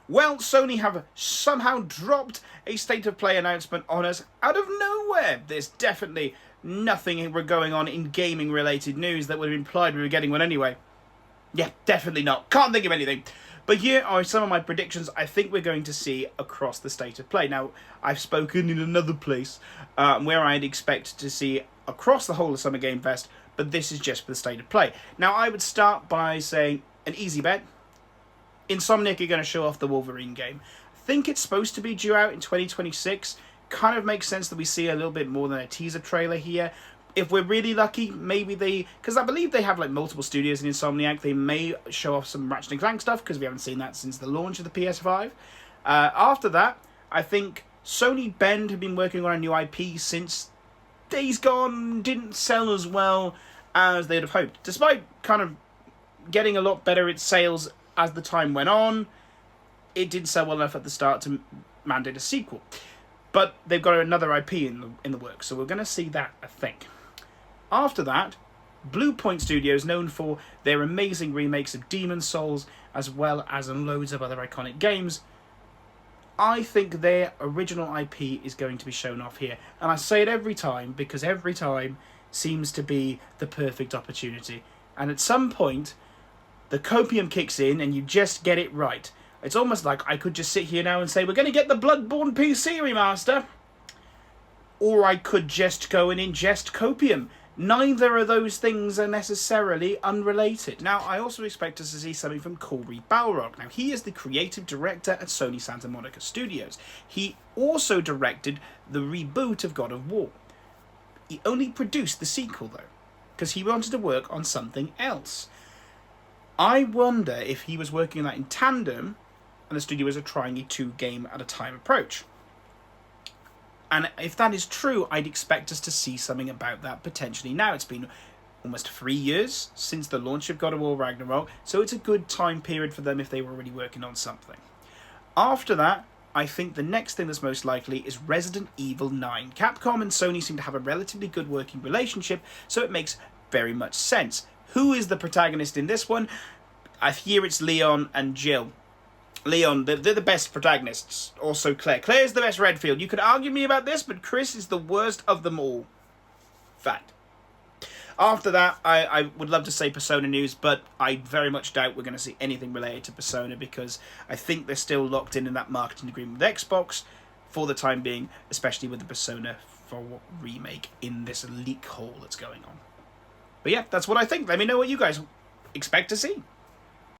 Well, Sony have somehow dropped a State of Play announcement on us out of nowhere. There's definitely nothing going on in gaming related news that would have implied we were getting one anyway. Yeah, definitely not. Can't think of anything. But here are some of my predictions I think we're going to see across the State of Play. Now, I've spoken in another place where I'd expect to see across the whole of Summer Game Fest, but this is just for the State of Play. Now, I would start by saying an easy bet. Insomniac are going to show off the Wolverine game. I think it's supposed to be due out in 2026. Kind of makes sense that we see a little bit more than a teaser trailer here. If we're really lucky, maybe because I believe they have like multiple studios in Insomniac, they may show off some Ratchet & Clank stuff, because we haven't seen that since the launch of the PS5. After that, I think Sony Bend have been working on a new IP since Days Gone didn't sell as well as they'd have hoped. Despite kind of getting a lot better at sales as the time went on, it didn't sell well enough at the start to mandate a sequel. But they've got another IP in the works, so we're going to see that, I think. After that, Blue Point Studios, known for their amazing remakes of Demon's Souls, as well as loads of other iconic games, I think their original IP is going to be shown off here. And I say it every time, because every time seems to be the perfect opportunity. And at some point, the copium kicks in and you just get it right. It's almost like I could just sit here now and say, we're going to get the Bloodborne PC remaster. Or I could just go and ingest copium. Neither of those things are necessarily unrelated. Now, I also expect us to see something from Corey Balrog. Now, he is the creative director at Sony Santa Monica Studios. He also directed the reboot of God of War. He only produced the sequel, though, because he wanted to work on something else. I wonder if he was working on that in tandem, and the studios are trying a 2-game at a time approach. And if that is true, I'd expect us to see something about that potentially now. It's been almost 3 years since the launch of God of War Ragnarok, so it's a good time period for them if they were already working on something. After that, I think the next thing that's most likely is Resident Evil 9. Capcom and Sony seem to have a relatively good working relationship, so it makes very much sense. Who is the protagonist in this one? I hear it's Leon and Jill. Leon, they're the best protagonists. Also Claire. Claire's the best Redfield. You could argue me about this, but Chris is the worst of them all. Fact. After that, I would love to say Persona news, but I very much doubt we're going to see anything related to Persona, because I think they're still locked in that marketing agreement with Xbox for the time being, especially with the Persona 4 remake in this leak hole that's going on. But yeah, that's what I think. Let me know what you guys expect to see.